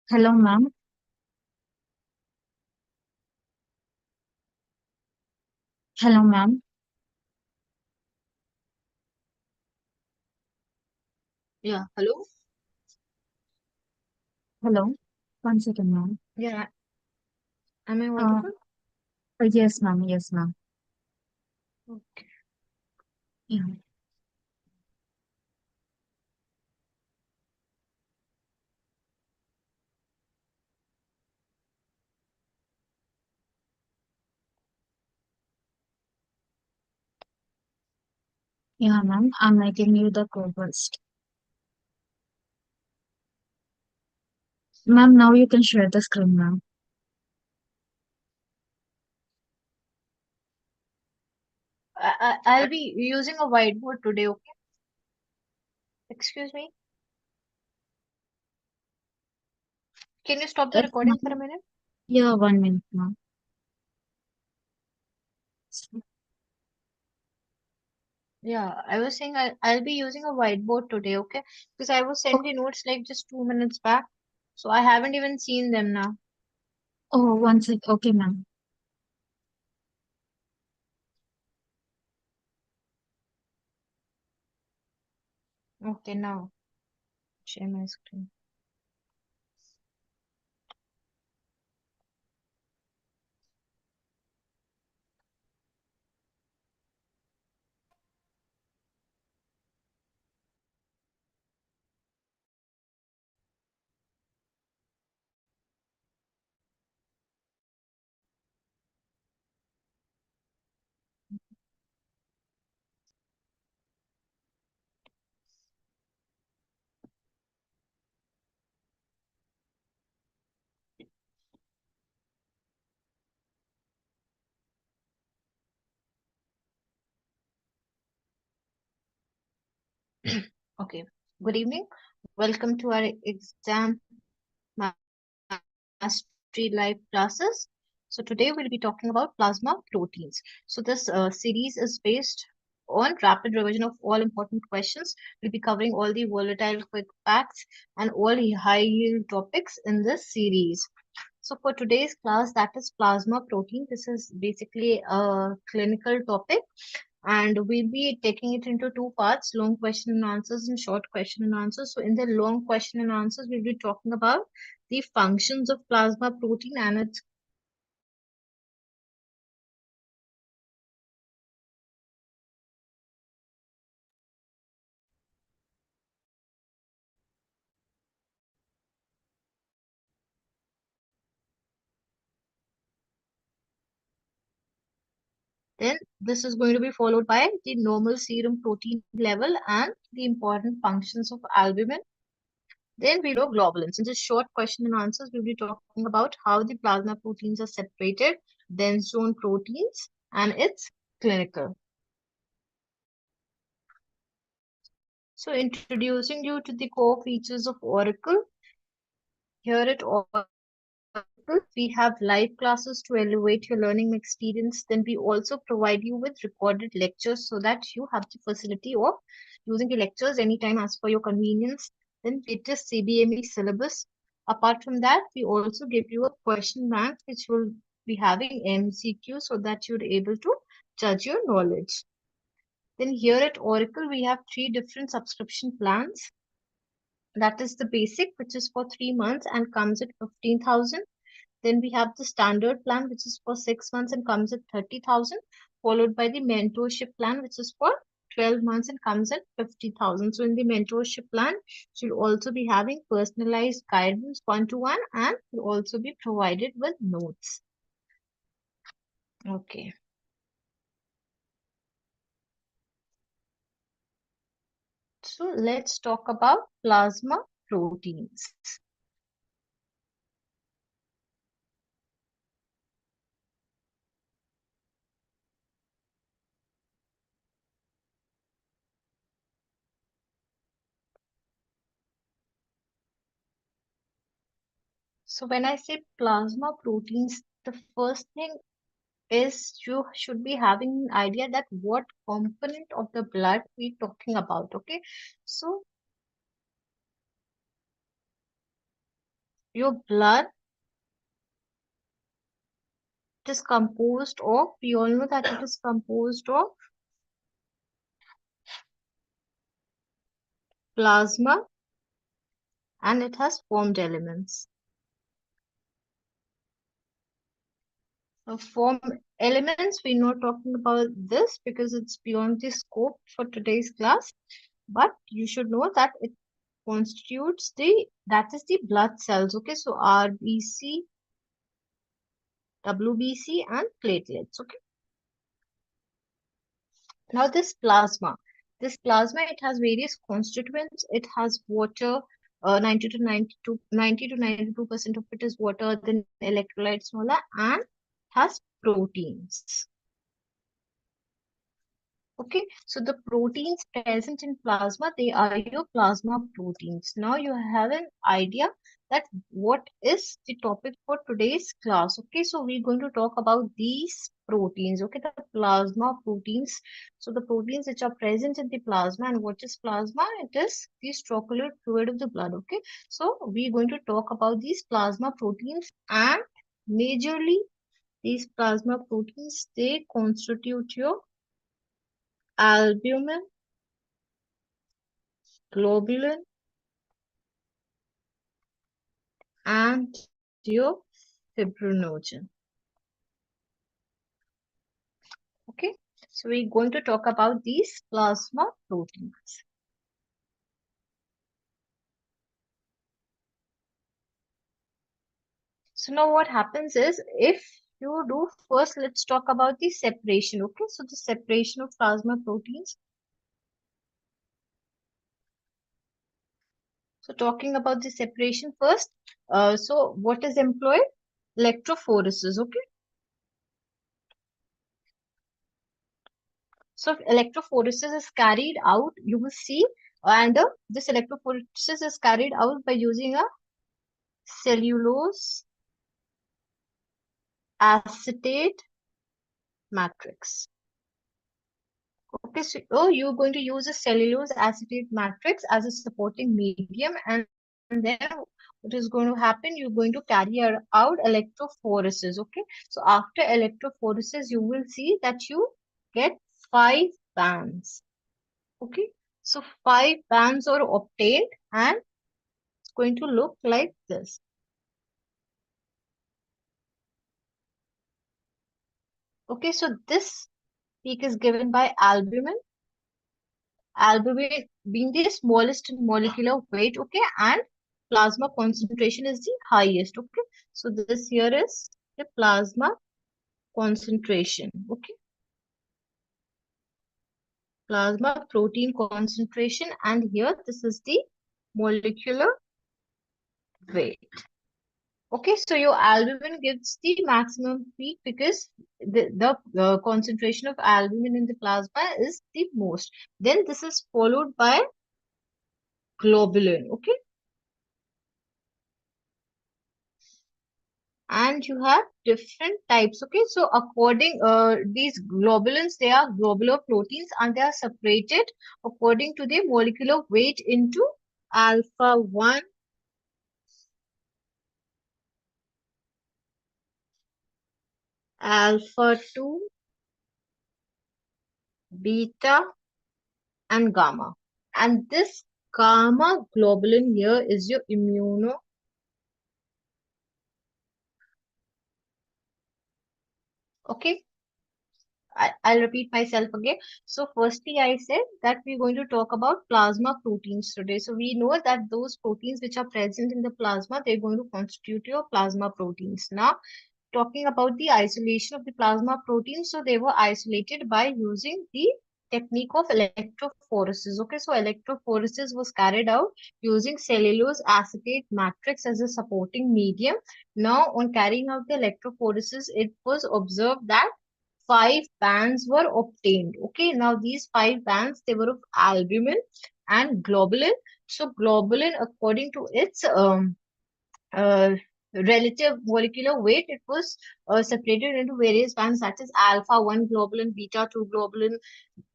Hello, ma'am. Hello, ma'am. Yeah, hello. Hello. One second, ma'am. Yeah, am I Uh, audible? yes, ma'am. Yes, ma'am. Okay. Yeah, yeah, ma'am. I'm making you the co-host. Ma'am, now you can share the screen, ma'am. I'll be using a whiteboard today, okay? Excuse me. Can you stop the Yes, recording for a ma'am. minute? Yeah, 1 minute, ma'am. Yeah, I was saying I'll be using a whiteboard today, okay? Because I was sent Oh, the notes like just 2 minutes back, so I haven't even seen them now. oh, one sec. Okay, ma'am. Okay, now share my screen. Okay. Good evening. Welcome to our exam mastery live classes. So today we'll be talking about plasma proteins. So this series is based on rapid revision of all important questions. We'll be covering all the volatile quick facts and all the high yield topics in this series. So for today's class, that is plasma protein. This is basically a clinical topic, and we'll be taking it into two parts: long question and answers and short question and answers. So in the long question and answers, we'll be talking about the functions of plasma protein and its. Then this is going to be followed by the normal serum protein level and the important functions of albumin. Then we do globulins. In this short question and answers, we'll be talking about how the plasma proteins are separated, dense zone proteins, and its clinical. So introducing you to the core features of Oracle. Here at Oracle, we have live classes to elevate your learning experience. Then we also provide you with recorded lectures so that you have the facility of using the lectures anytime as per your convenience. Then latest CBME syllabus. Apart from that, we also give you a question bank which will be having MCQ so that you're able to judge your knowledge. Then here at Oracle, we have three different subscription plans. That is the basic, which is for 3 months and comes at 15,000. Then we have the standard plan, which is for 6 months and comes at 30,000, followed by the mentorship plan, which is for 12 months and comes at 50,000. So in the mentorship plan, you'll also be having personalized guidance one-to-one and you'll also be provided with notes. Okay. So let's talk about plasma proteins. So when I say plasma proteins, the first thing is you should be having an idea that what component of the blood we're talking about. Okay, so your blood is composed of, we all know that it is composed of plasma and it has formed elements. Form elements, we're not talking about this because it's beyond the scope for today's class, but you should know that it constitutes that is the blood cells. Okay, so RBC, WBC, and platelets. Okay, now this plasma, it has various constituents. It has water, 90 to 92% of it is water, then electrolytes, smaller, and has proteins. Okay, so the proteins present in plasma, they are your plasma proteins. Now you have an idea that what is the topic for today's class. Okay, so we're going to talk about these proteins. Okay, the plasma proteins. So the proteins which are present in the plasma, and what is plasma? It is the structural fluid of the blood. Okay, so we're going to talk about these plasma proteins, and majorly these plasma proteins, they constitute your albumin, globulin, and your fibrinogen. Okay, so we're going to talk about these plasma proteins. So now what happens is, if you do first, let's talk about the separation. Okay, so the separation of plasma proteins. So talking about the separation first, so what is employed? Electrophoresis. Okay, so electrophoresis is carried out, you will see, and this electrophoresis is carried out by using a cellulose acetate matrix. Okay, so you're going to use a cellulose acetate matrix as a supporting medium, and then what is going to happen? You're going to carry out electrophoresis. Okay, so after electrophoresis, you will see that you get 5 bands. Okay, so 5 bands are obtained, and it's going to look like this. Okay, so this peak is given by albumin. Albumin being the smallest in molecular weight, okay, and plasma concentration is the highest, okay. So this here is the plasma concentration, okay, plasma protein concentration, and here this is the molecular weight. Okay, so your albumin gives the maximum peak because the concentration of albumin in the plasma is the most. Then this is followed by globulin, okay. And you have different types. Okay, so according these globulins, they are globular proteins, and they are separated according to their molecular weight into alpha 1, alpha 2, beta, and gamma. And this gamma globulin here is your immuno. Okay, I'll repeat myself again. So firstly, I said that we're going to talk about plasma proteins today. So we know that those proteins which are present in the plasma, they're going to constitute your plasma proteins. Now, talking about the isolation of the plasma proteins, so they were isolated by using the technique of electrophoresis. Okay, so electrophoresis was carried out using cellulose acetate matrix as a supporting medium. Now, on carrying out the electrophoresis, it was observed that 5 bands were obtained. Okay, now these 5 bands, they were of albumin and globulin. So globulin, according to its uh, relative molecular weight, it was separated into various bands, that is alpha 1 globulin, beta 2 globulin,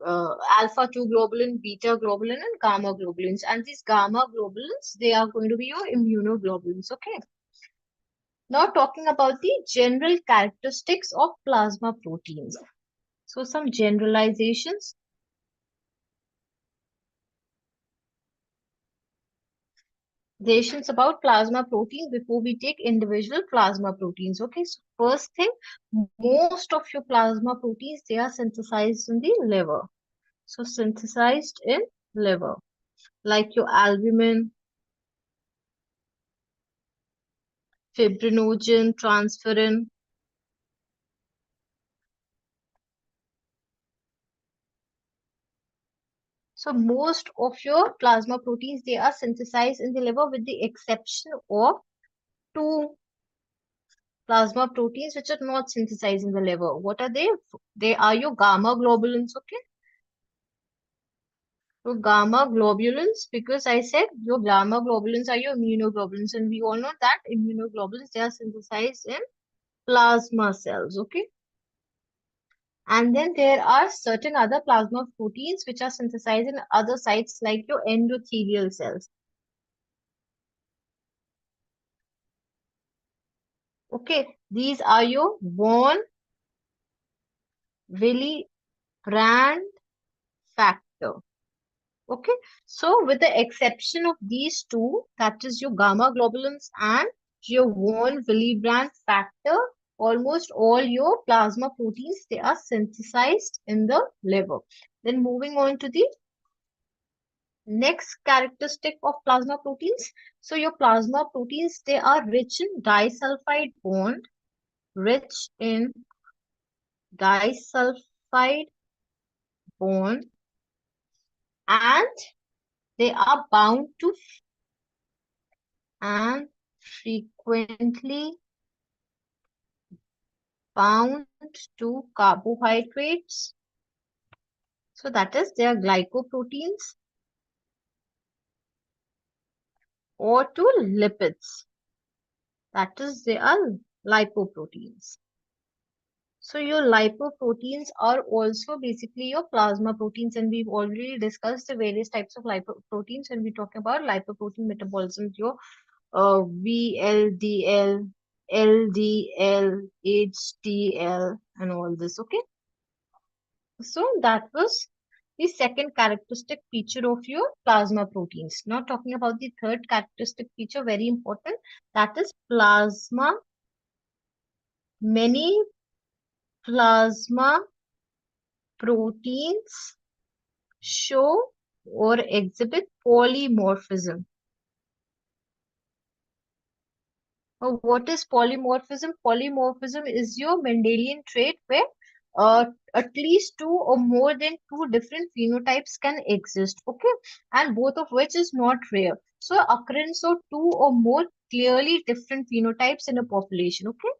alpha 2 globulin, beta globulin, and gamma globulins. And these gamma globulins, they are going to be your immunoglobulins. Okay. Now talking about the general characteristics of plasma proteins. So some generalizations about plasma proteins before we take individual plasma proteins. Okay, so first thing, most of your plasma proteins, they are synthesized in the liver. So synthesized in liver, like your albumin, fibrinogen, transferrin. So most of your plasma proteins, they are synthesized in the liver with the exception of two plasma proteins which are not synthesized in the liver. What are they? They are your gamma globulins, okay? So gamma globulins, because I said your gamma globulins are your immunoglobulins, and we all know that immunoglobulins, they are synthesized in plasma cells, okay? And then there are certain other plasma proteins which are synthesized in other sites like your endothelial cells. Okay, these are your von Willebrand factor. Okay, so with the exception of these two, that is your gamma globulins and your von Willebrand factor, almost all your plasma proteins, they are synthesized in the liver. Then moving on to the next characteristic of plasma proteins. So your plasma proteins, they are rich in disulfide bond, rich in disulfide bond, and they are bound to and frequently bound to carbohydrates. So that is they are glycoproteins or to lipids. That is they are lipoproteins. So your lipoproteins are also basically your plasma proteins, and we've already discussed the various types of lipoproteins when we talk about lipoprotein metabolism, your VLDL, LDL, HDL, and all this. Okay, so that was the second characteristic feature of your plasma proteins. Now talking about the third characteristic feature, very important, that is plasma. Many plasma proteins show or exhibit polymorphism. What is polymorphism? Polymorphism is your Mendelian trait where at least two or more than two different phenotypes can exist, okay? And both of which is not rare. So occurrence of two or more clearly different phenotypes in a population, okay?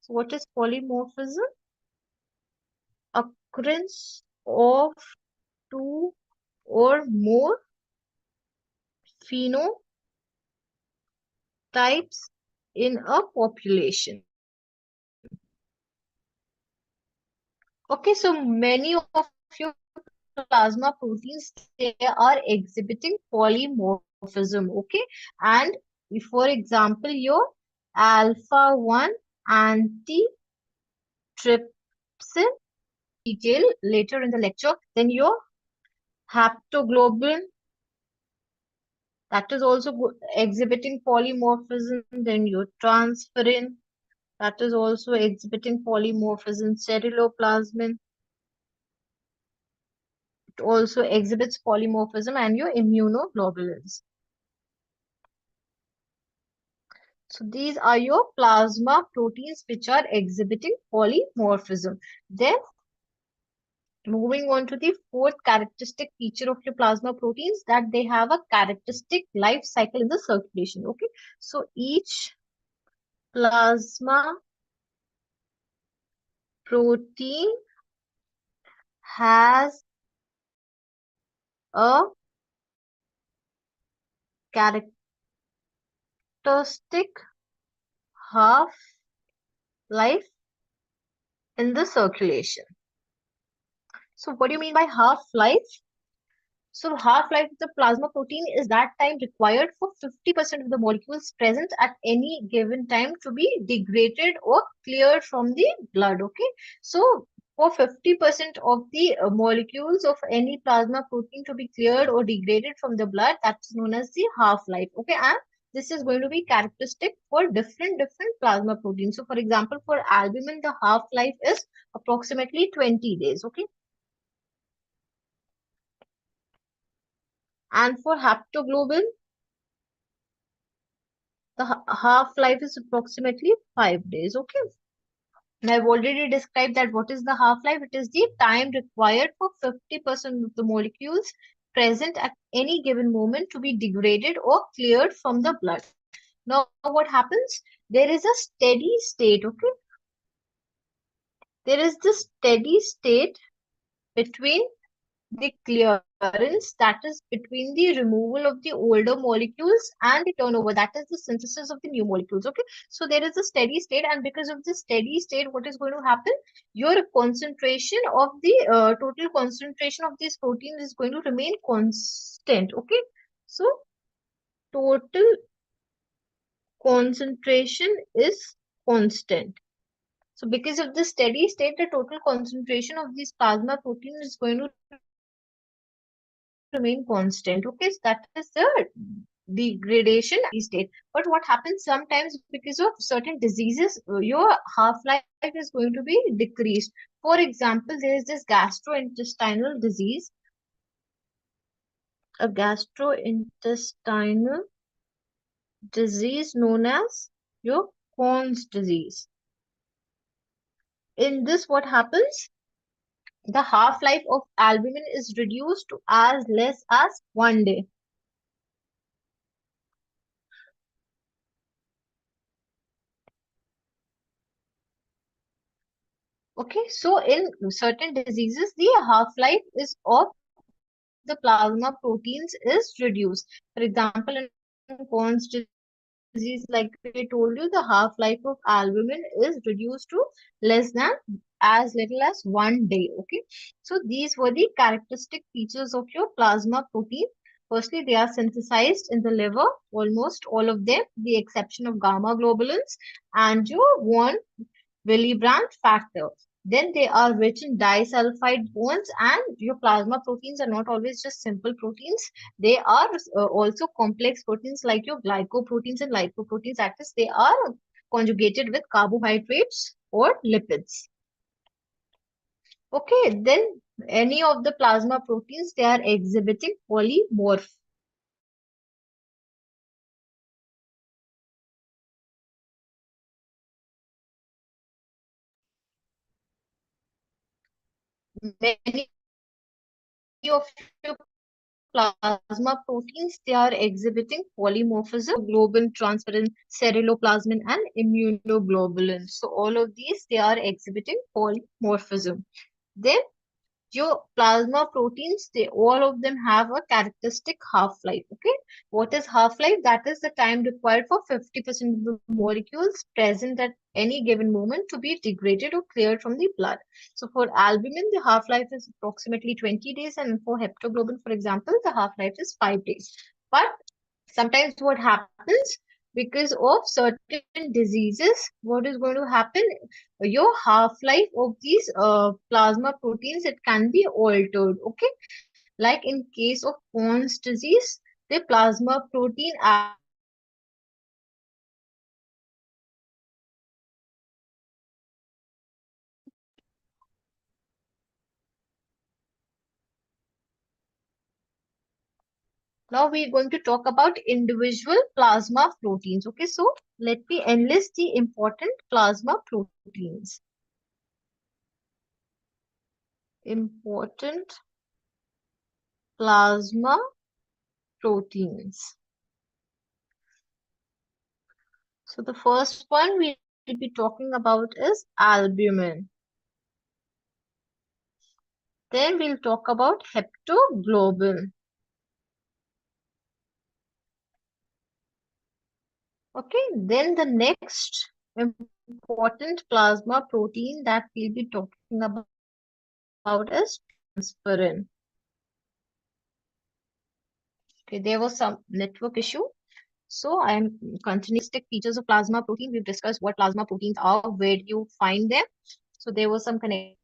So what is polymorphism? Occurrence of two or more phenotypes in a population. Okay, so many of your plasma proteins, they are exhibiting polymorphism, okay? And for example, your alpha 1 antitrypsin detail later in the lecture, then your haptoglobin, that is also exhibiting polymorphism, then your transferrin, that is also exhibiting polymorphism, ceruloplasmin, it also exhibits polymorphism, and your immunoglobulins. So these are your plasma proteins which are exhibiting polymorphism. Then moving on to the fourth characteristic feature of your plasma proteins, that they have a characteristic life cycle in the circulation. Okay, so each plasma protein has a characteristic half life in the circulation. So what do you mean by half life? So half-life of the plasma protein is that time required for 50% of the molecules present at any given time to be degraded or cleared from the blood. Okay. So for 50% of the molecules of any plasma protein to be cleared or degraded from the blood, that's known as the half-life. Okay. And this is going to be characteristic for different plasma proteins. So for example, for albumin, the half-life is approximately 20 days. Okay. And for haptoglobin, the half-life is approximately 5 days. Okay. And I've already described that what is the half-life? It is the time required for 50% of the molecules present at any given moment to be degraded or cleared from the blood. Now, what happens? There is a steady state. Okay. There is this steady state between the clearance, that is between the removal of the older molecules and the turnover, that is the synthesis of the new molecules. Okay. So there is a steady state, and because of the steady state, what is going to happen? Your concentration of the total concentration of this protein is going to remain constant. Okay. So total concentration is constant. So because of the steady state, the total concentration of this plasma protein is going to remain constant. Okay, so that is the degradation state. But what happens sometimes because of certain diseases, your half-life is going to be decreased. For example, there is this gastrointestinal disease, a gastrointestinal disease known as your Crohn's disease. In this, what happens? The half-life of albumin is reduced to as less as 1 day. Okay, so in certain diseases, the half-life is of the plasma proteins is reduced. For example, in Crohn's disease, like I told you, the half-life of albumin is reduced to less than as little as 1 day. Okay, so these were the characteristic features of your plasma protein. Firstly, they are synthesized in the liver, almost all of them, the exception of gamma globulins and your one Willebrand factor. Then they are rich in disulfide bonds, and your plasma proteins are not always just simple proteins. They are also complex proteins like your glycoproteins and lipoproteins. That is, they are conjugated with carbohydrates or lipids. Okay, then any of the plasma proteins, they are exhibiting polymorphism. Many of your plasma proteins, they are exhibiting polymorphism. Many of your plasma proteins, they are exhibiting polymorphism, hemoglobin, transferrin, ceruloplasmin, and immunoglobulin. So all of these, they are exhibiting polymorphism. Then your plasma proteins, they all of them have a characteristic half-life. Okay, what is half-life? That is the time required for 50% of the molecules present at any given moment to be degraded or cleared from the blood. So for albumin, the half-life is approximately 20 days, and for heptoglobin, for example, the half-life is 5 days. But sometimes what happens, because of certain diseases, what is going to happen? Your half-life of these plasma proteins, it can be altered. Okay, like in case of Crohn's disease, the plasma protein albumin, it can be altered to approximately 20 days. Now we're going to talk about individual plasma proteins. Okay, so let me enlist the important plasma proteins. Important plasma proteins. So the first one we'll be talking about is albumin. Then we'll talk about heptoglobin. Okay, then the next important plasma protein that we'll be talking about is transferrin. Okay, there was some network issue. So I am continuing features of plasma protein. We've discussed what plasma proteins are, where do you find them. So there was some connection.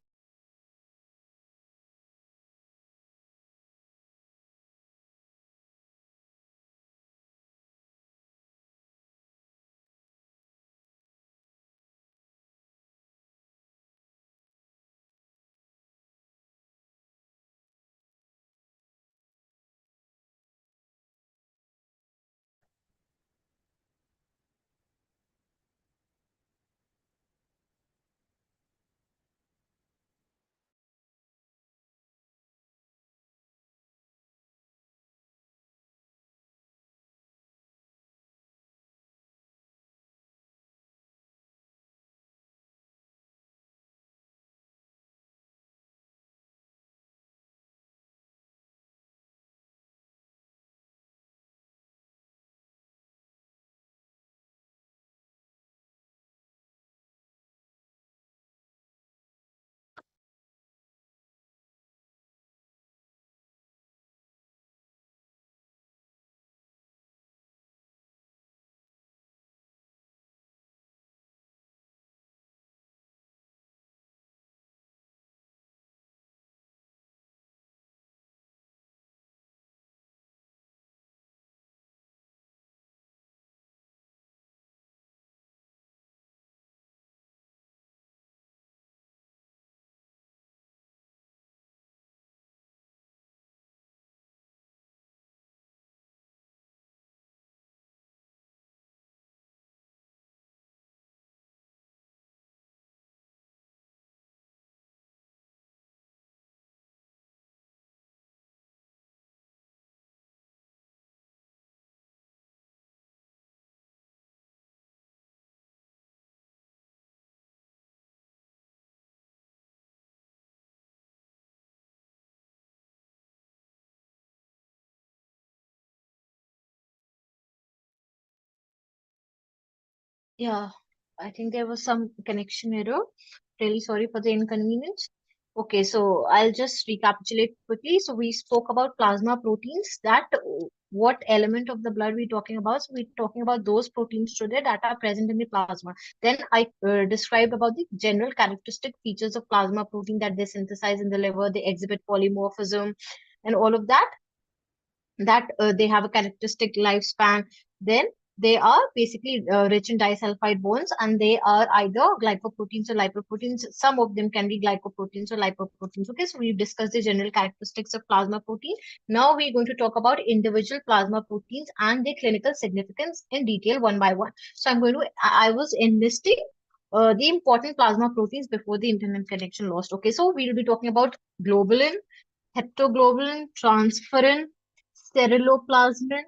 Yeah, I think there was some connection error. Really sorry for the inconvenience. Okay, so I'll just recapitulate quickly. So we spoke about plasma proteins, that what element of the blood we're talking about. So we're talking about those proteins today that are present in the plasma. Then I described about the general characteristic features of plasma protein, that they synthesize in the liver, they exhibit polymorphism and all of that, that they have a characteristic lifespan. Then they are basically rich in disulfide bonds, and they are either glycoproteins or lipoproteins. Some of them can be glycoproteins or lipoproteins. Okay, so we've discussed the general characteristics of plasma protein. Now we're going to talk about individual plasma proteins and their clinical significance in detail, one by one. So I was enlisting the important plasma proteins before the internet connection lost. Okay, so we'll be talking about globulin, heptoglobulin, transferrin, ceruloplasmin.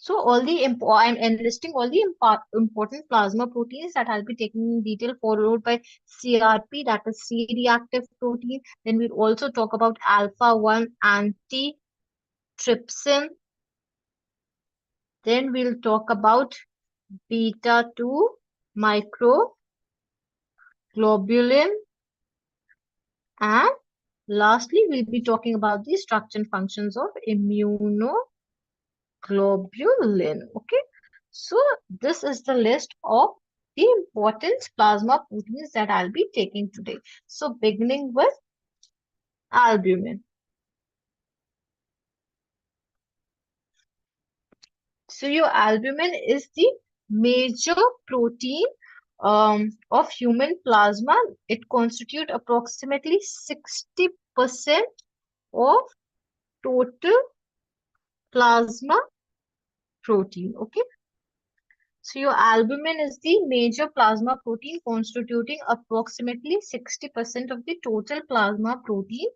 So I'm enlisting all the important plasma proteins that I'll be taking in detail, followed by CRP, that is C-reactive protein. Then we'll also talk about alpha-1 antitrypsin. Then we'll talk about beta-2 microglobulin. And lastly, we'll be talking about the structure and functions of immunoglobulin. Okay. So this is the list of the important plasma proteins that I'll be taking today. So beginning with albumin. So your albumin is the major protein of human plasma. It constitutes approximately 60% of total plasma protein. Okay. So your albumin is the major plasma protein constituting approximately 60% of the total plasma protein.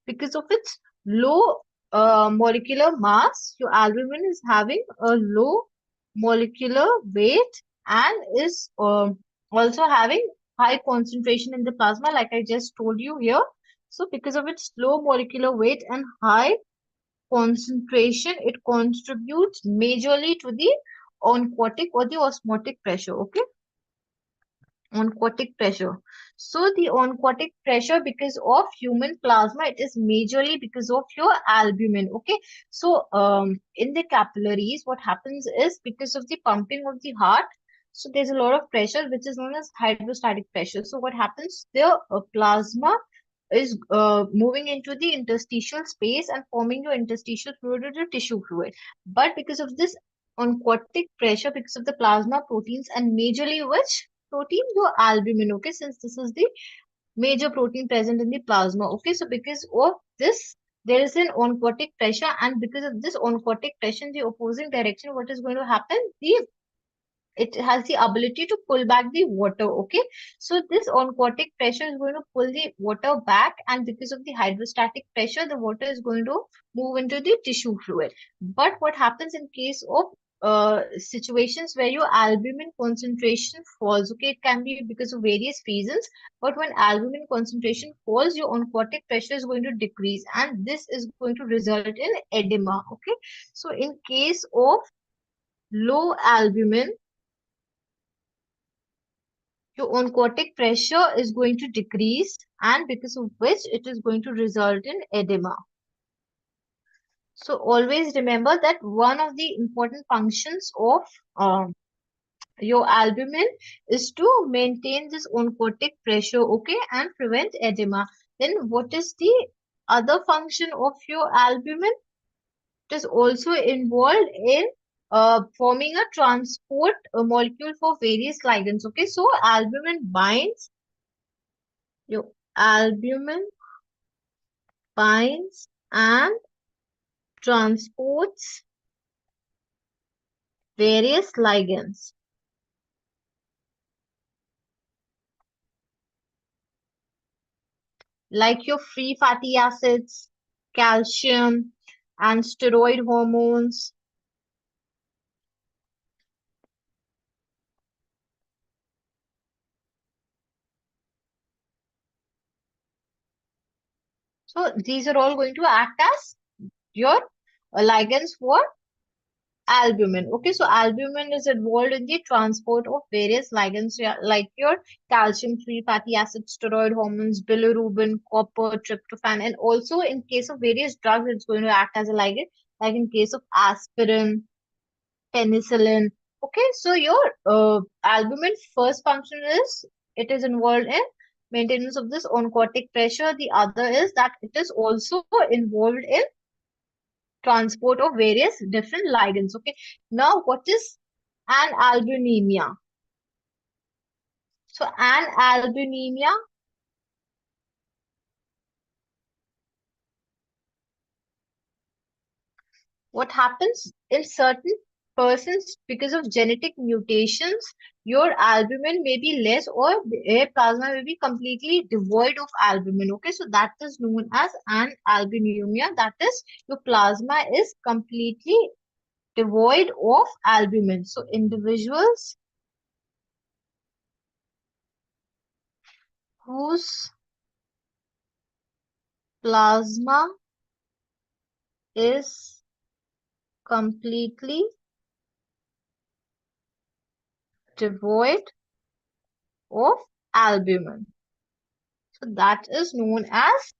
Because of its low molecular mass, your albumin is having a low molecular weight and is also having high concentration in the plasma, like I just told you here. So because of its low molecular weight and high concentration, it contributes majorly to the oncotic or the osmotic pressure. Okay. oncotic pressure. So the oncotic pressure because of human plasma, it is majorly because of your albumin. Okay. So in the capillaries, what happens is because of the pumping of the heart. So there's a lot of pressure which is known as hydrostatic pressure. So what happens? The plasma is moving into the interstitial space and forming your interstitial fluid or the tissue fluid. But because of this oncotic pressure, because of the plasma proteins and majorly which protein? Your albumin. Okay, since this is the major protein present in the plasma. Okay, so because of this, there is an oncotic pressure, and because of this oncotic pressure in the opposing direction, what is going to happen? It has the ability to pull back the water. Okay, so this oncotic pressure is going to pull the water back, and because of the hydrostatic pressure, the water is going to move into the tissue fluid. But what happens in case of situations where your albumin concentration falls? Okay, it can be because of various reasons, but when albumin concentration falls, your oncotic pressure is going to decrease, and this is going to result in edema. Okay, so in case of low albumin, your oncotic pressure is going to decrease, and because of which it is going to result in edema. So always remember that one of the important functions of your albumin is to maintain this oncotic pressure, okay, and prevent edema. Then what is the other function of your albumin? It is also involved in forming a transport molecule for various ligands. Okay, so your albumin binds and transports various ligands like your free fatty acids, calcium, and steroid hormones. So these are all going to act as your ligands for albumin. Okay, so albumin is involved in the transport of various ligands, yeah, like your calcium-free fatty acids, steroid hormones, bilirubin, copper, tryptophan, and also in case of various drugs, it's going to act as a ligand, like in case of aspirin, penicillin. Okay, so your albumin first function is it is involved in maintenance of this oncotic pressure. The other is that it is also involved in transport of various different ligands. Okay, now what is albuminemia? So albuminemia, what happens in certain persons because of genetic mutations, your albumin may be less or a plasma may be completely devoid of albumin. Okay, so that is known as albuminemia. That is, your plasma is completely devoid of albumin. So individuals whose plasma is completely devoid of albumin. So that is known as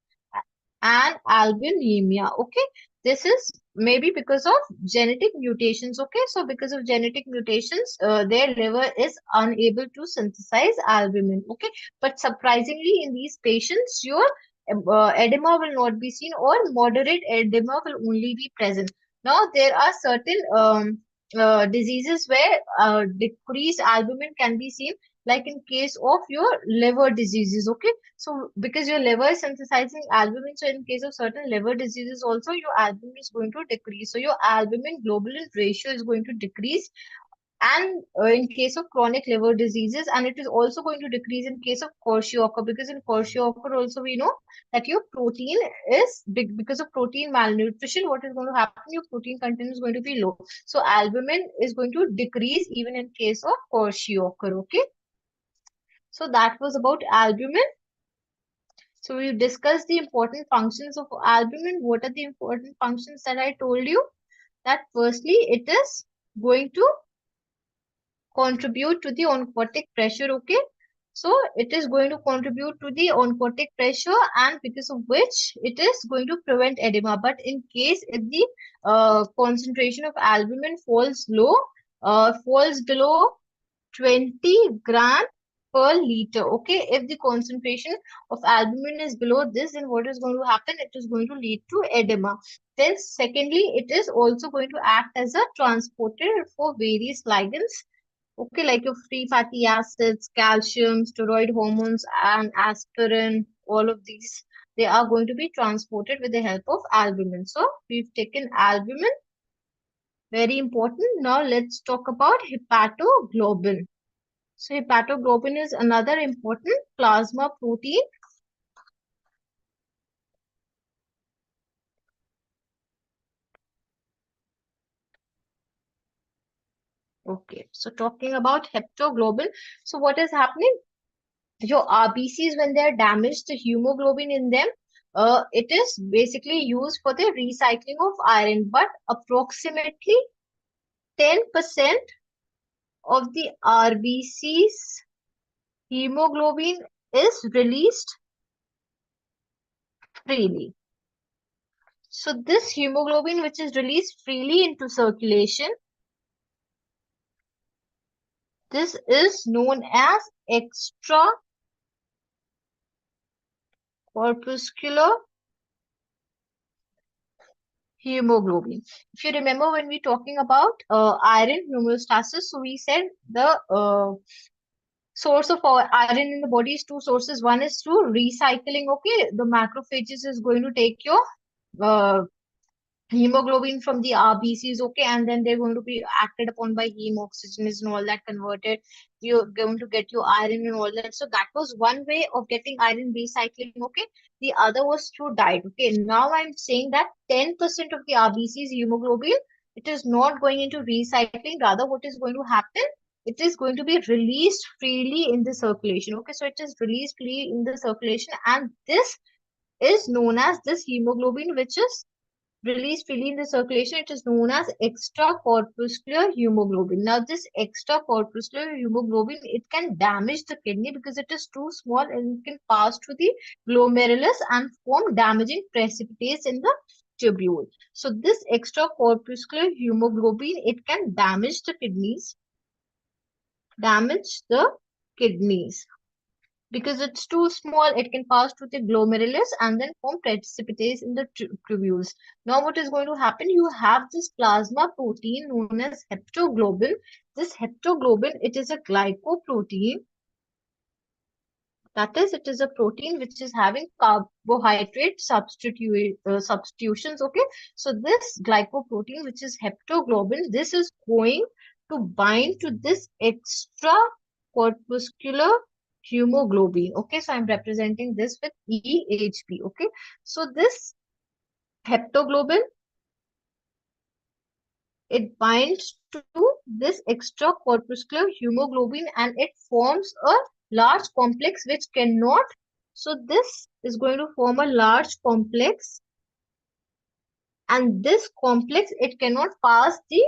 albuminemia. Okay, this is maybe because of genetic mutations. Okay, so because of genetic mutations, their liver is unable to synthesize albumin. Okay, but surprisingly, in these patients, your edema will not be seen, or moderate edema will only be present. Now, there are certain diseases where decreased albumin can be seen, like in case of your liver diseases. Okay, so because your liver is synthesizing albumin, so in case of certain liver diseases also, your albumin is going to decrease. So your albumin globulin ratio is going to decrease, and in case of chronic liver diseases, and it is also going to decrease in case of kwashiorkor, because in kwashiorkor also we know that your protein is big because of protein malnutrition. What is going to happen? Your protein content is going to be low, so albumin is going to decrease even in case of kwashiorkor. Okay, so that was about albumin. So we discussed the important functions of albumin. What are the important functions that I told you? That firstly, it is going to contribute to the oncotic pressure. Okay. So it is going to contribute to the oncotic pressure, and because of which it is going to prevent edema. But in case if the concentration of albumin falls low, falls below 20 gram per liter. Okay, if the concentration of albumin is below this, then what is going to happen? It is going to lead to edema. Then, secondly, it is also going to act as a transporter for various ligands. Okay, like your free fatty acids, calcium, steroid hormones, and aspirin, all of these, they are going to be transported with the help of albumin. So, we've taken albumin, very important. Now, let's talk about hepatoglobin. So hepatoglobin is another important plasma protein. Okay, so talking about hepatoglobin, so what is happening? Your RBCs, when they are damaged, the hemoglobin in them, it is basically used for the recycling of iron, but approximately 10% of the RBCs hemoglobin is released freely. So this hemoglobin, which is released freely into circulation, this is known as extracorpuscular hemoglobin. If you remember when we talking about iron homeostasis, so we said the source of iron in the body is two sources. One is through recycling. Okay, the macrophages is going to take your uh, hemoglobin from the RBCs, okay, and then they're going to be acted upon by heme oxygenase and all that converted. You're going to get your iron and all that. So that was one way of getting iron recycling, okay. The other was through diet, okay. Now I'm saying that 10% of the RBCs hemoglobin, it is not going into recycling. Rather, what is going to happen? It is going to be released freely in the circulation, okay. So it is released freely in the circulation, and this is known as this hemoglobin, which is released freely in the circulation. It is known as extracorpuscular hemoglobin. Now, this extracorpuscular hemoglobin, it can damage the kidney because it is too small and it can pass through the glomerulus and form damaging precipitates in the tubule. So, this extracorpuscular hemoglobin, it can damage the kidneys. Because it's too small, it can pass through the glomerulus and then form precipitates in the tubules. Now, what is going to happen? You have this plasma protein known as heptoglobin. This heptoglobin, it is a glycoprotein. That is, it is a protein which is having carbohydrate substitutions. Okay, so this glycoprotein, which is heptoglobin, this is going to bind to this extra corpuscular hemoglobin. Okay, so I'm representing this with EHB. Okay, so this heptoglobin, it binds to this extracorpuscular hemoglobin and it forms a large complex which cannot. So this is going to form a large complex, and this complex, it cannot pass the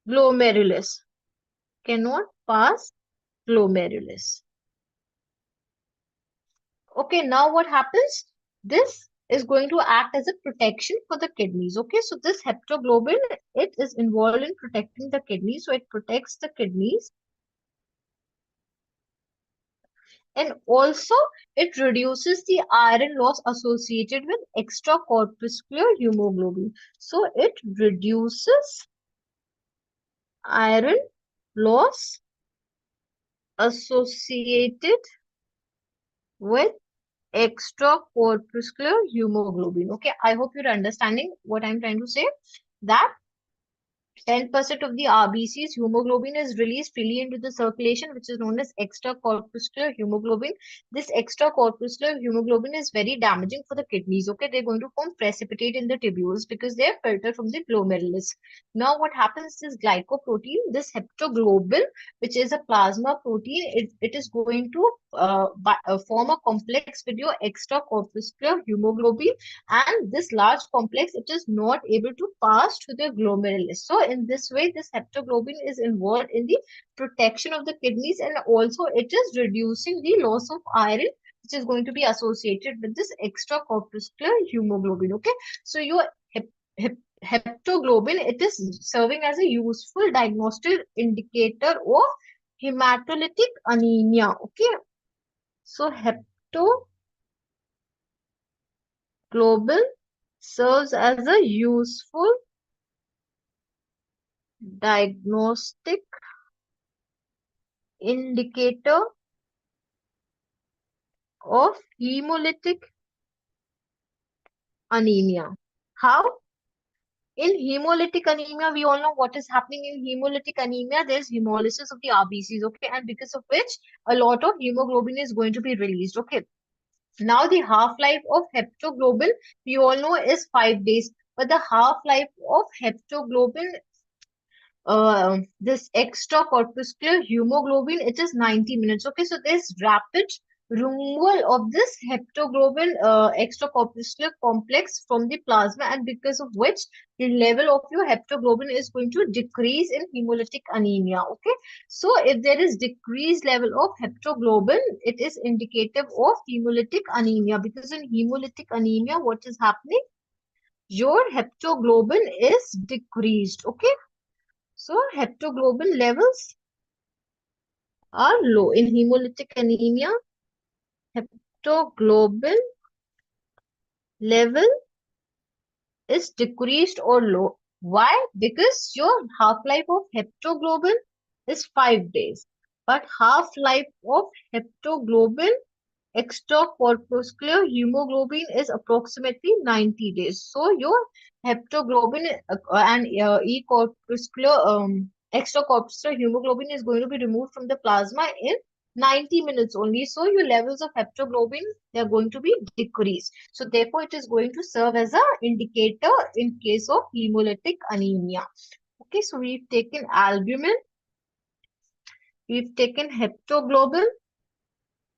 glomerulus. Cannot pass glomerulus. Okay, now what happens? This is going to act as a protection for the kidneys. Okay, so this heptoglobin, it is involved in protecting the kidneys. So it protects the kidneys, and also it reduces the iron loss associated with extracorpuscular hemoglobin. So it reduces iron loss associated with extracorpuscular hemoglobin. Okay, I hope you're understanding what I'm trying to say. That 10% of the RBC's hemoglobin is released freely into the circulation, which is known as extracorpuscular hemoglobin. This extracorpuscular hemoglobin is very damaging for the kidneys. Okay, they're going to form precipitate in the tubules because they're filtered from the glomerulus. Now, what happens is glycoprotein, this heptoglobin, which is a plasma protein, it is going to form a complex with your extracorpuscular hemoglobin, and this large complex, it is not able to pass to the glomerulus. So in this way, this heptoglobin is involved in the protection of the kidneys, and also it is reducing the loss of iron, which is going to be associated with this extracorpuscular hemoglobin. Okay, so your hep, hep, heptoglobin, it is serving as a useful diagnostic indicator of hematolytic anemia. Okay, so heptoglobin serves as a useful diagnostic indicator of hemolytic anemia. How? In hemolytic anemia, we all know what is happening in hemolytic anemia. There's hemolysis of the RBCs, okay, and because of which a lot of hemoglobin is going to be released, okay. Now, the half-life of heptoglobin, we all know, is 5 days, but the half-life of heptoglobin, this extracorpuscular hemoglobin, it is 90 minutes. Okay, so there's rapid removal of this heptoglobin extracorpuscular complex from the plasma, and because of which the level of your heptoglobin is going to decrease in hemolytic anemia. Okay, so if there is decreased level of heptoglobin, it is indicative of hemolytic anemia, because in hemolytic anemia, what is happening? Your heptoglobin is decreased. Okay, so heptoglobin levels are low. In hemolytic anemia, heptoglobin level is decreased or low. Why? Because your half-life of heptoglobin is 5 days. But half-life of heptoglobin extracorpuscular hemoglobin is approximately 90 days. So your heptoglobin and e-corpuscular extracorpuscular hemoglobin is going to be removed from the plasma in 90 minutes only. So your levels of heptoglobin, they are going to be decreased. So therefore, it is going to serve as an indicator in case of hemolytic anemia. Okay, so we've taken albumin, we've taken heptoglobin.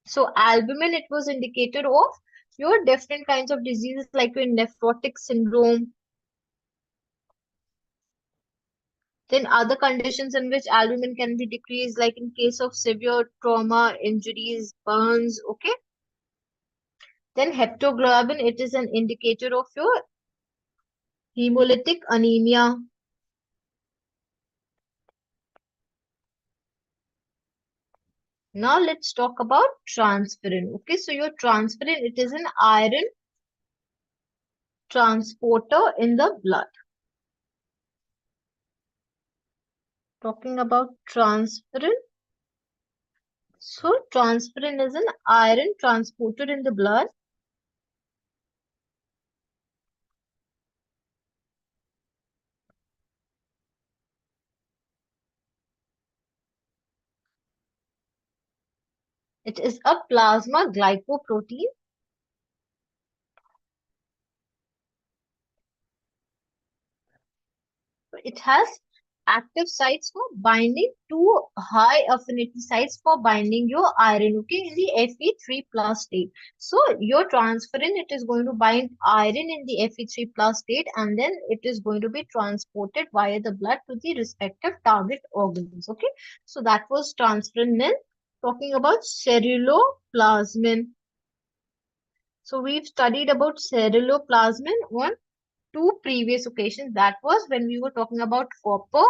So albumin, it was indicated of your different kinds of diseases like your nephrotic syndrome, then other conditions in which albumin can be decreased, like in case of severe trauma, injuries, burns, okay. Then heptoglobin, it is an indicator of your hemolytic anemia. Now let's talk about transferrin. Okay, so your transferrin, it is an iron transporter in the blood. Talking about transferrin. So transferrin is an iron transporter in the blood. It is a plasma glycoprotein. It has active sites for binding to high affinity sites for binding your iron, okay, in the Fe3 plus state. So your transferrin, it is going to bind iron in the Fe3 plus state, and then it is going to be transported via the blood to the respective target organs. Okay, so that was transferrin. Then talking about ceruloplasmin. So we've studied about ceruloplasmin on two previous occasions. That was when we were talking about copper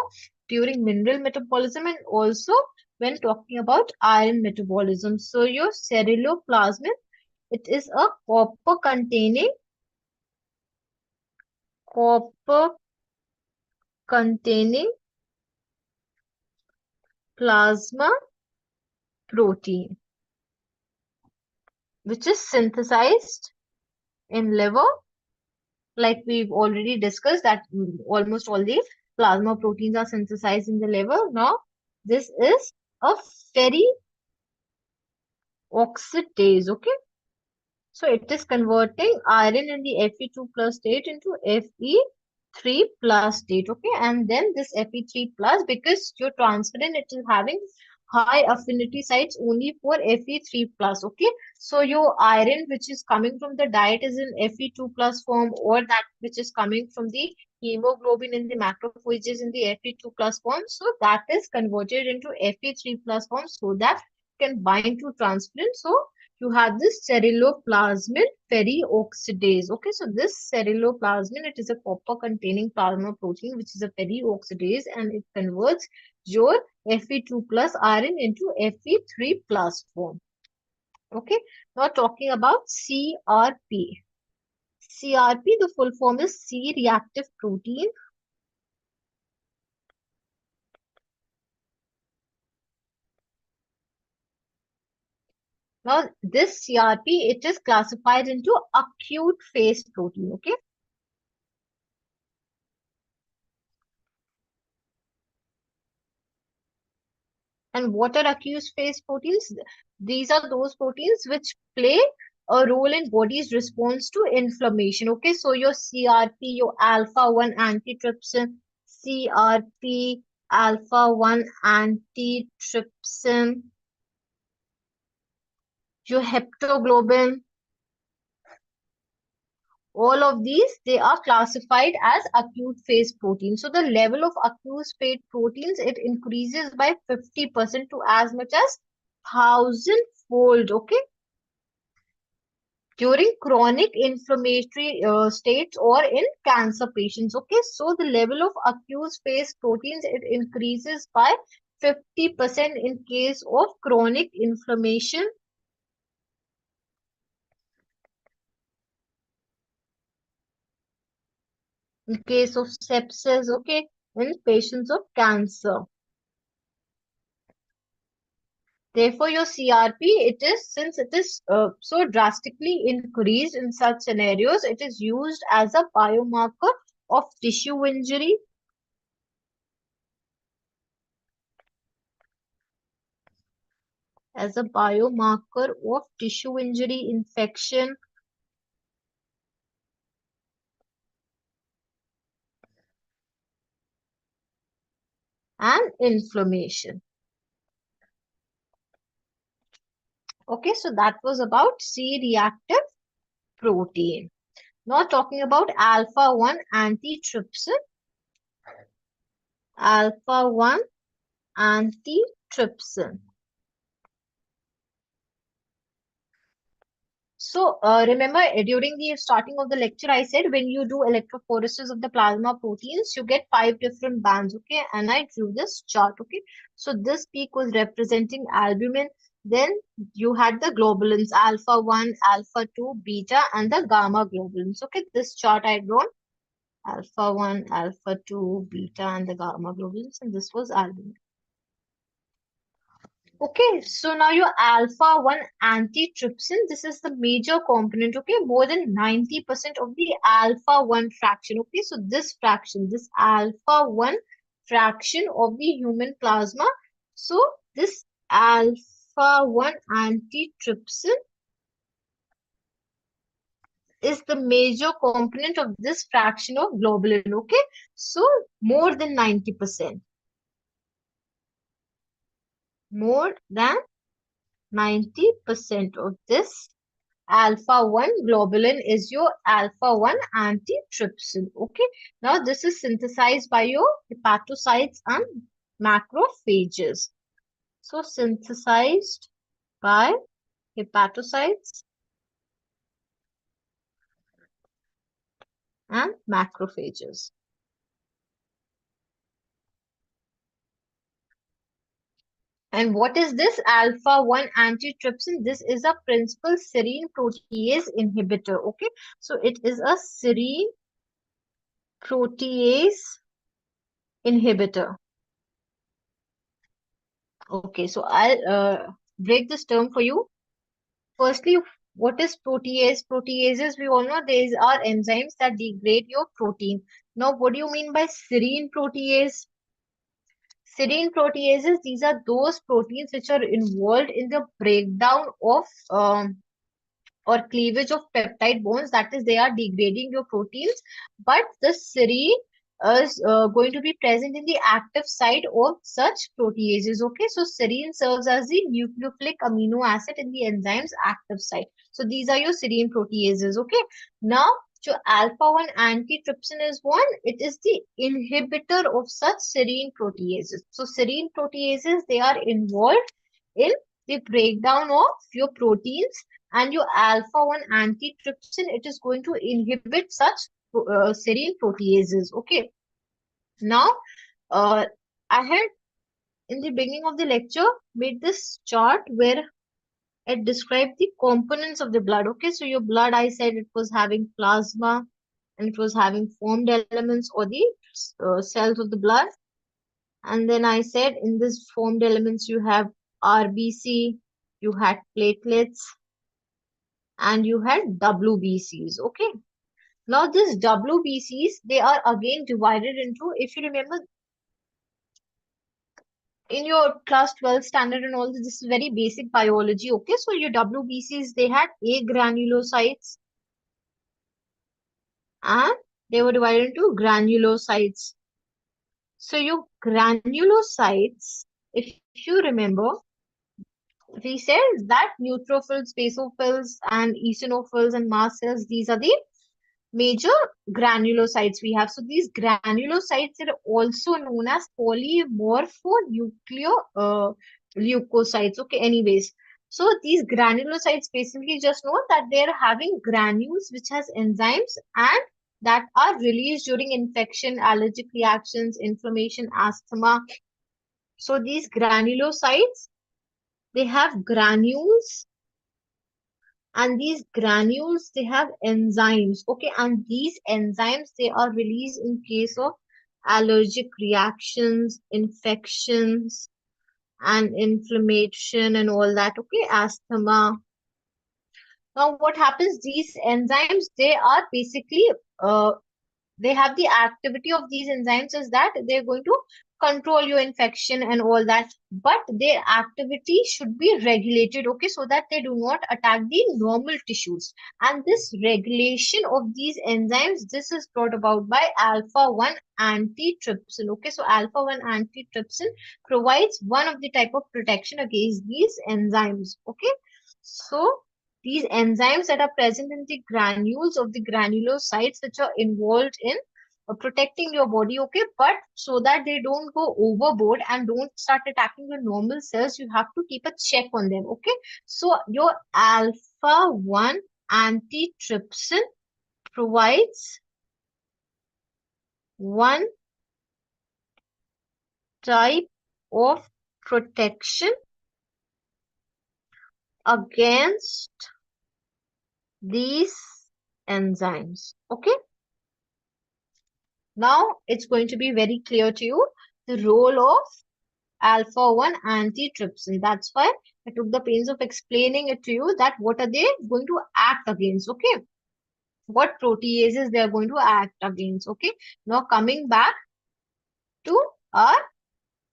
during mineral metabolism, and also when talking about iron metabolism. So your ceruloplasmin, it is a copper containing plasma protein, which is synthesized in liver. Like we've already discussed that almost all the plasma proteins are synthesized in the liver. Now, this is a ferry oxidase, okay? So it is converting iron in the Fe2 plus state into Fe3 plus state, okay? And then this Fe3 plus, because your transferrin, it is having high affinity sites only for Fe3 plus. Okay, so your iron which is coming from the diet is in Fe2 plus form, or that which is coming from the hemoglobin in the macrophages in the Fe2 plus form. So that is converted into Fe3 plus form so that can bind to transferrin. So you have this ceruloplasmin perioxidase. Okay, so this ceruloplasmin, it is a copper containing plasma protein which is a perioxidase, and it converts your Fe2 plus iron into Fe3 plus form. Okay, now talking about CRP. CRP, the full form is C-reactive protein. Now, this CRP, it is classified into acute phase protein. Okay, and what are acute phase proteins? These are those proteins which play a role in body's response to inflammation. Okay, so your CRP, your alpha 1 antitrypsin, CRP, alpha 1 antitrypsin, your heptoglobin, all of these, they are classified as acute phase proteins. So the level of acute phase proteins, it increases by 50% to as much as 1,000-fold. Okay, during chronic inflammatory states or in cancer patients. Okay, so the level of acute phase proteins, it increases by 50% in case of chronic inflammation, in case of sepsis, okay, in patients of cancer. Therefore, your CRP, it is, since it is so drastically increased in such scenarios, it is used as a biomarker of tissue injury, infection, and inflammation. Okay, so that was about C-reactive protein. Now talking about alpha 1 antitrypsin. Alpha 1 antitrypsin. So remember during the starting of the lecture, I said when you do electrophoresis of the plasma proteins, you get 5 different bands, okay? And I drew this chart, okay? So this peak was representing albumin. Then you had the globulins, alpha 1, alpha 2, beta, and the gamma globulins. Okay, this chart I drawn, alpha 1, alpha 2, beta, and the gamma globulins, and this was albumin. Okay, so now your alpha 1 antitrypsin, this is the major component, okay? More than 90% of the alpha 1 fraction, okay? So this fraction, this alpha 1 fraction of the human plasma, so this alpha 1 antitrypsin is the major component of this fraction of globulin, okay? So more than 90%. More than 90% of this alpha 1 globulin is your alpha 1 antitrypsin. Okay, now this is synthesized by your hepatocytes and macrophages. So synthesized by hepatocytes and macrophages. And what is this alpha 1 antitrypsin? This is a principal serine protease inhibitor. Okay, so it is a serine protease inhibitor. Okay, so I'll break this term for you. Firstly, what is protease? Proteases, we all know these are enzymes that degrade your protein. Now, what do you mean by serine protease? Serine proteases, these are those proteins which are involved in the breakdown of or cleavage of peptide bonds. That is, they are degrading your proteins. But the serine is going to be present in the active site of such proteases. Okay, so serine serves as the nucleophilic amino acid in the enzyme's active site. So these are your serine proteases. Okay, now so alpha 1 antitrypsin is one. It is the inhibitor of such serine proteases. So serine proteases, they are involved in the breakdown of your proteins, and your alpha 1 antitrypsin, it is going to inhibit such serine proteases. Okay. Now, uh, I had in the beginning of the lecture made this chart where it described the components of the blood. Okay, so your blood, I said it was having plasma and it was having formed elements or the cells of the blood. And then I said in this formed elements you have RBC, you had platelets, and you had WBCs. Okay. Now, these WBCs, they are again divided into, if you remember, in your class 12 standard and all this is very basic biology. Okay, so your WBCs, they had A granulocytes and they were divided into granulocytes. So your granulocytes, if you remember, we said that neutrophils, basophils, and eosinophils and mast cells, these are the major granulocytes we have. So these granulocytes are also known as polymorphonucleo leukocytes. Okay, anyways. So these granulocytes basically just know that they're having granules which has enzymes and that are released during infection, allergic reactions, inflammation, asthma. So these granulocytes, they have granules, and these granules, they have enzymes. Okay, and these enzymes, they are released in case of allergic reactions, infections, and inflammation and all that. Okay, asthma. Now what happens, these enzymes, they are basically uh, they have the activity of these enzymes is that they're going to control your infection and all that, but their activity should be regulated. Okay, so that they do not attack the normal tissues. And this regulation of these enzymes, this is brought about by alpha 1 antitrypsin. Okay, so alpha 1 antitrypsin provides one of the type of protection against these enzymes. Okay, so these enzymes that are present in the granules of the granulocytes, which are involved in protecting your body. Okay, but so that they don't go overboard and don't start attacking your normal cells, you have to keep a check on them. Okay, so your alpha 1 antitrypsin provides one type of protection against these enzymes. Okay, now it's going to be very clear to you the role of alpha 1 antitrypsin. That's why I took the pains of explaining it to you that what are they going to act against. Okay, what proteases they are going to act against. Okay, now coming back to our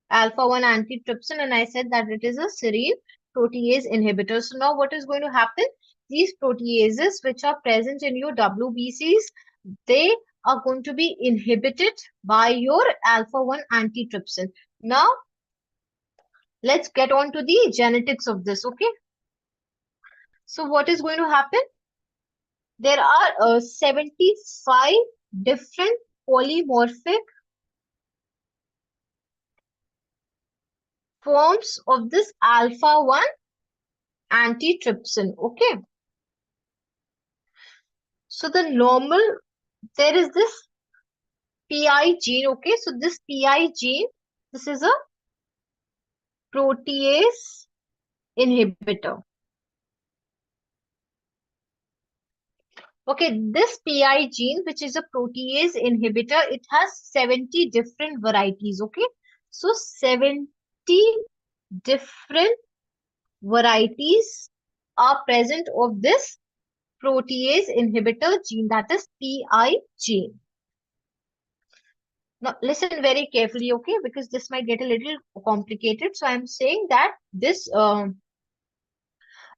alpha 1 antitrypsin, and I said that it is a serine protease inhibitor. So now what is going to happen? These proteases which are present in your WBCs, they are going to be inhibited by your alpha 1 antitrypsin. Now let's get on to the genetics of this. Okay, so what is going to happen? There are 75 different polymorphic forms of this alpha 1 antitrypsin. Okay, so the normal, there is this PI gene. Okay, so this PI gene, this is a protease inhibitor. Okay, this PI gene, which is a protease inhibitor, it has 70 different varieties. Okay, so 70 different varieties are present of this protease inhibitor gene, that is PI gene. Now listen very carefully, okay, because this might get a little complicated. So I'm saying that this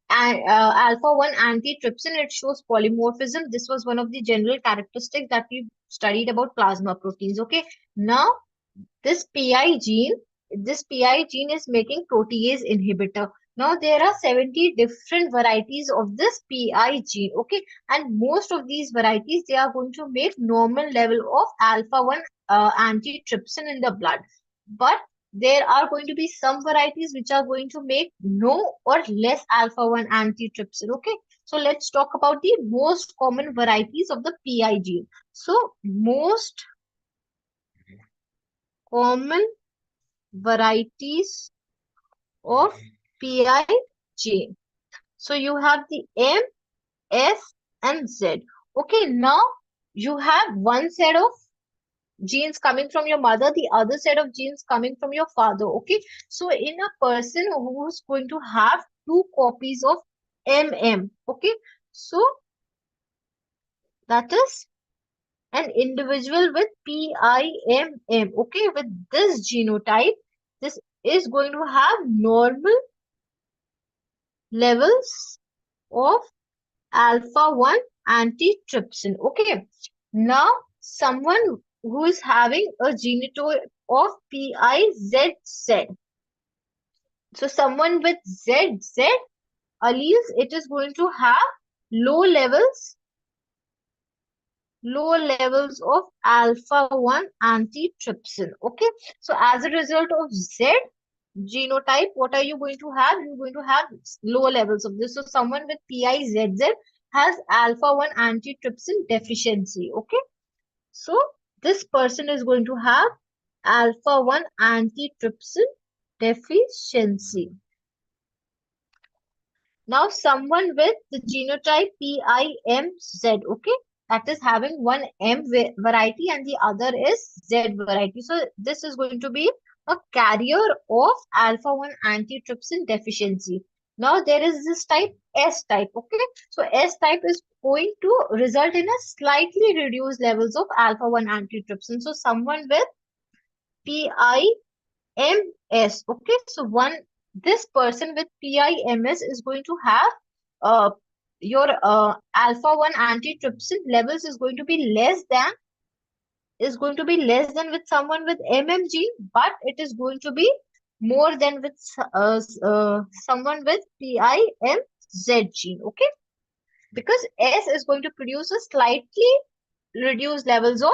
alpha 1 antitrypsin, it shows polymorphism. This was one of the general characteristics that we studied about plasma proteins. Okay. Now, this PI gene, this PI gene is making protease inhibitor. Now there are 70 different varieties of this PI gene, okay? And most of these varieties, they are going to make normal level of alpha 1 antitrypsin in the blood. But there are going to be some varieties which are going to make no or less alpha 1 antitrypsin, okay? So let's talk about the most common varieties of the PI gene. So most common varieties of PI gene. So you have the M, S, and Z. Okay, now you have one set of genes coming from your mother, the other set of genes coming from your father. Okay, so in a person who's going to have two copies of MM, okay, so that is an individual with PIMM, okay, with this genotype, this is going to have normal levels of alpha 1 antitrypsin. Okay. Now, someone who is having a genotype of PIZZ. So, someone with ZZ alleles, it is going to have low levels, low levels of alpha 1 antitrypsin. Okay. So, as a result of Z genotype, what are you going to have? You're going to have low levels of this. So someone with PIZZ has alpha 1 antitrypsin deficiency. Okay. So this person is going to have alpha 1 antitrypsin deficiency. Now someone with the genotype PIMZ, okay, that is having one M variety and the other is Z variety. So this is going to be a carrier of alpha 1 antitrypsin deficiency. Now there is this type S type, okay. So S type is going to result in a slightly reduced levels of alpha 1 antitrypsin. So someone with PIMS, okay. So this person with PIMS is going to have uh, your alpha 1 antitrypsin levels is going to be less than with someone with MMG, but it is going to be more than with someone with PIMZ gene, okay? Because S is going to produce a slightly reduced levels of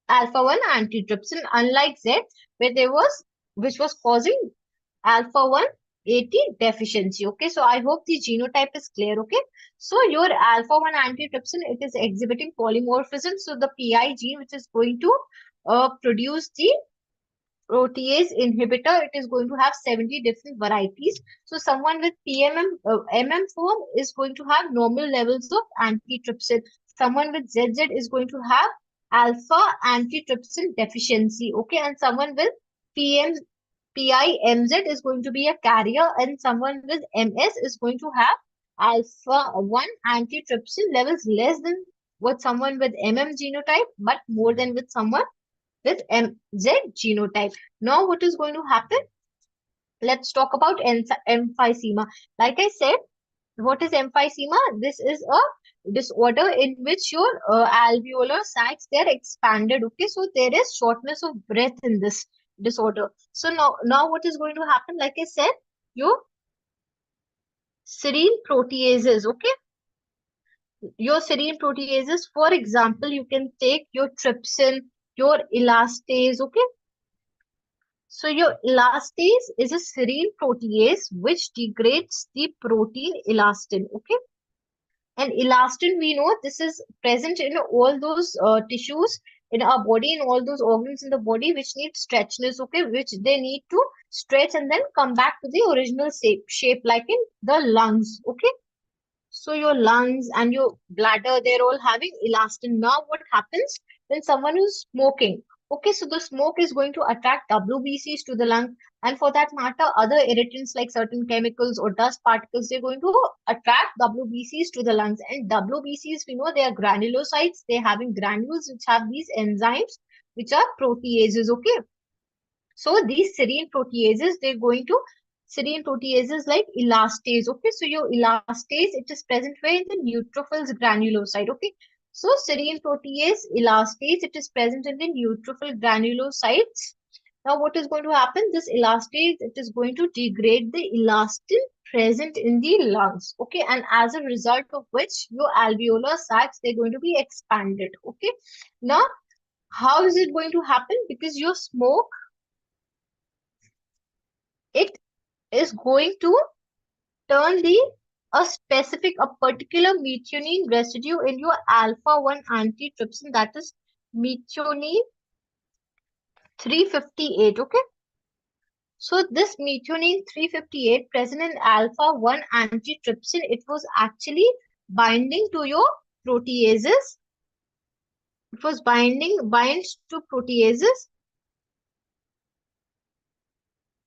alpha 1 antitrypsin, unlike Z, which was causing alpha 1 AT deficiency. Okay, so I hope the genotype is clear. Okay, so your alpha 1 antitrypsin, it is exhibiting polymorphism. So the PI gene, which is going to produce the protease inhibitor, it is going to have 70 different varieties. So someone with MM form is going to have normal levels of antitrypsin. Someone with ZZ is going to have alpha antitrypsin deficiency. Okay, and someone with PM PIMZ is going to be a carrier and someone with MS is going to have alpha 1 antitrypsin levels less than what someone with MM genotype, but more than with someone with MZ genotype. Now, what is going to happen? Let's talk about emphysema. Like I said, what is emphysema? This is a disorder in which your alveolar sacs, they're expanded. Okay, so there is shortness of breath in this disorder. So now what is going to happen? Like I said, your serine proteases, okay? Your serine proteases, for example, you can take your trypsin, your elastase, okay? So your elastase is a serine protease which degrades the protein elastin, okay? And elastin, we know this is present in all those tissues in our body, in all those organs in the body which need stretchness, okay, which they need to stretch and then come back to the original shape like in the lungs, okay. So your lungs and your bladder, they're all having elastin. Now what happens when someone is smoking? Okay, so the smoke is going to attract WBCs to the lung. And for that matter, other irritants like certain chemicals or dust particles, they're going to attract WBCs to the lungs. And WBCs, we know they are granulocytes. They're having granules which have these enzymes, which are proteases, okay? So these serine proteases, they're going to serine proteases like elastase. Okay, so your elastase, it is present where in the neutrophil's granulocyte. Okay, so serine protease, elastase, it is present in the neutrophil granulocytes. Now, what is going to happen? This elastase, it is going to degrade the elastin present in the lungs. Okay, and as a result of which your alveolar sacs, they're going to be expanded. Okay, now how is it going to happen? Because your smoke, it is going to turn a particular methionine residue in your alpha 1 antitrypsin, that is methionine 358. Okay, so this methionine 358 present in alpha 1 antitrypsin, it was actually binding to your proteases. It was binds to proteases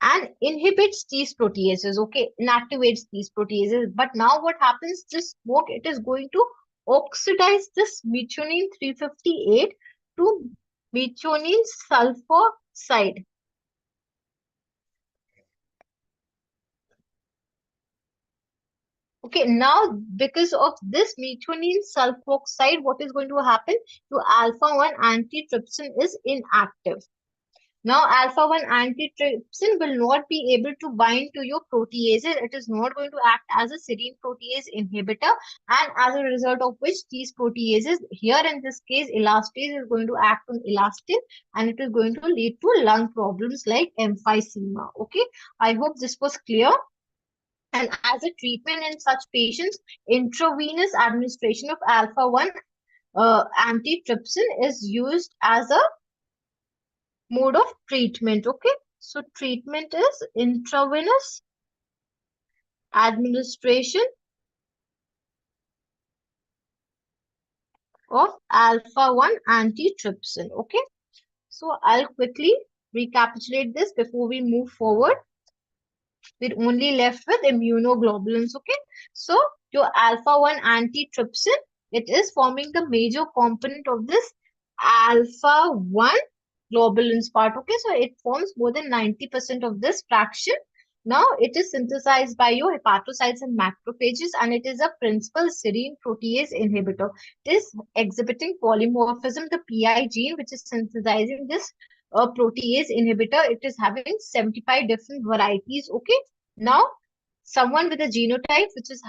and inhibits these proteases, okay, inactivates these proteases. But now what happens? This smoke, it is going to oxidize this methionine 358 to methionine sulfoxide. Okay, now because of this methionine sulfoxide, what is going to happen? To alpha 1 antitrypsin is inactive. Now, alpha 1 antitrypsin will not be able to bind to your proteases. It is not going to act as a serine protease inhibitor, and as a result of which these proteases, here in this case, elastase is going to act on elastin, and it is going to lead to lung problems like emphysema. Okay, I hope this was clear. And as a treatment in such patients, intravenous administration of alpha 1 antitrypsin is used as a mode of treatment. Okay, so treatment is intravenous administration of alpha 1 antitrypsin. Okay, so I'll quickly recapitulate this before we move forward. We're only left with immunoglobulins. Okay, so your alpha 1 antitrypsin, it is forming the major component of this alpha 1 globulins part. Okay, so it forms more than 90% of this fraction. Now it is synthesized by your hepatocytes and macrophages, and it is a principal serine protease inhibitor. It is exhibiting polymorphism, the PI gene, which is synthesizing this protease inhibitor. It is having 75 different varieties. Okay, now someone with a genotype which is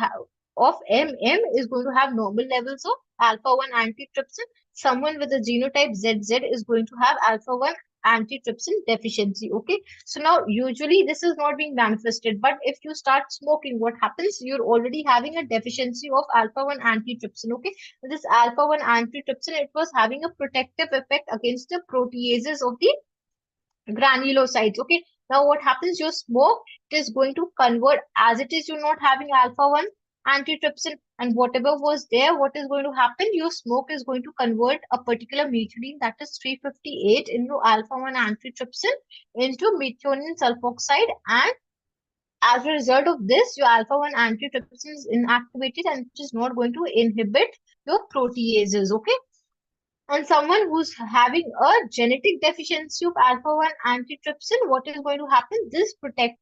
of MM is going to have normal levels of alpha 1 antitrypsin. Someone with a genotype ZZ is going to have alpha 1 antitrypsin deficiency. Okay, so now usually this is not being manifested, but if you start smoking, what happens? You're already having a deficiency of alpha 1 antitrypsin. Okay, this alpha 1 antitrypsin, it was having a protective effect against the proteases of the granulocytes. Okay, now what happens? Your smoke, it is going to convert, as it is you're not having alpha 1 antitrypsin, and whatever was there, what is going to happen? Your smoke is going to convert a particular methionine, that is 358, into alpha 1 antitrypsin into methionine sulfoxide, and as a result of this, your alpha 1 antitrypsin is inactivated and it is not going to inhibit your proteases. Okay, and someone who's having a genetic deficiency of alpha 1 antitrypsin, what is going to happen? This protection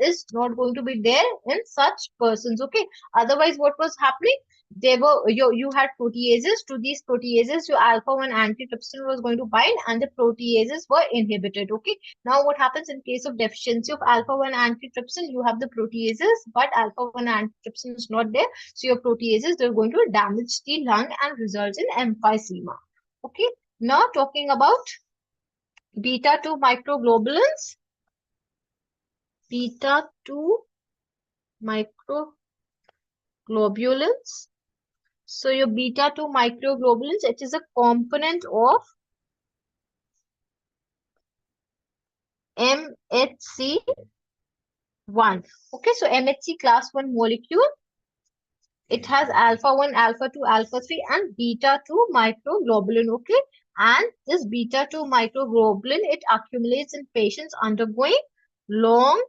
is not going to be there in such persons. Okay. Otherwise, what was happening? They were you had proteases. To these proteases, your alpha 1 antitrypsin was going to bind and the proteases were inhibited. Okay. Now, what happens in case of deficiency of alpha 1 antitrypsin? You have the proteases, but alpha 1 antitrypsin is not there. So your proteases, they're going to damage the lung and result in emphysema. Okay, now talking about beta 2 microglobulins. Beta 2 microglobulins. So your beta 2 microglobulins, it is a component of MHC1. Okay, so MHC class 1 molecule. It has alpha 1, alpha 2, alpha 3 and beta 2 microglobulin. Okay, and this beta 2 microglobulin, it accumulates in patients undergoing long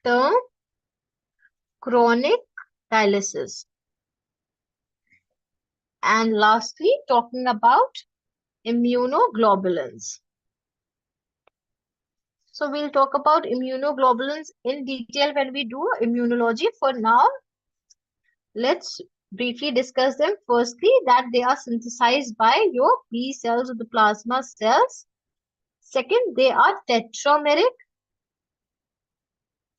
term chronic dialysis. And lastly, talking about immunoglobulins. So we'll talk about immunoglobulins in detail when we do immunology. For now, let's briefly discuss them. Firstly, that they are synthesized by your B cells or the plasma cells. Second, they are tetrameric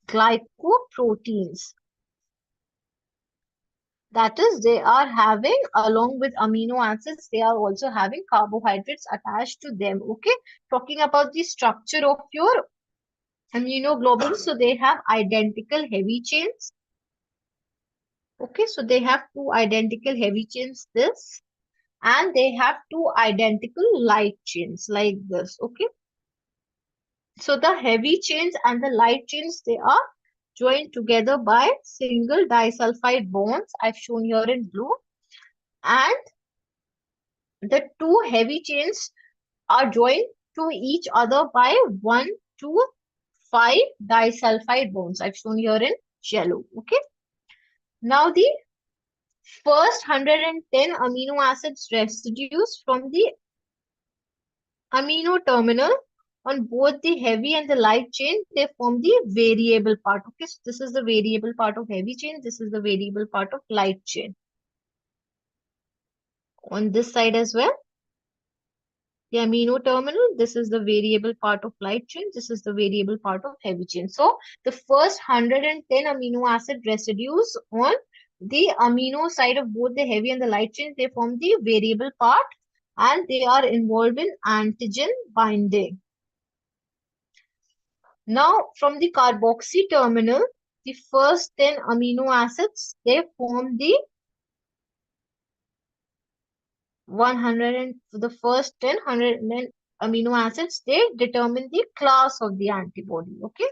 glycoproteins. That is, they are having, along with amino acids, they are also having carbohydrates attached to them. Okay, talking about the structure of your immunoglobulins, so they have identical heavy chains. Okay, so they have two identical heavy chains, this, and they have two identical light chains like this. Okay, so the heavy chains and the light chains, they are joined together by single disulfide bonds. I've shown here in blue. And the two heavy chains are joined to each other by 1 to 5 disulfide bonds. I've shown here in yellow. Okay. Now the first 110 amino acids residues from the amino terminal on both the heavy and the light chain, they form the variable part. Okay, so this is the variable part of heavy chain. This is the variable part of light chain. On this side as well, the amino terminal, this is the variable part of light chain. This is the variable part of heavy chain. So the first 110 amino acid residues on the amino side of both the heavy and the light chain, they form the variable part and they are involved in antigen binding. Now, from the carboxy terminal, the first 10 amino acids, they form the 100 and the first 10 amino acids, they determine the class of the antibody. Okay,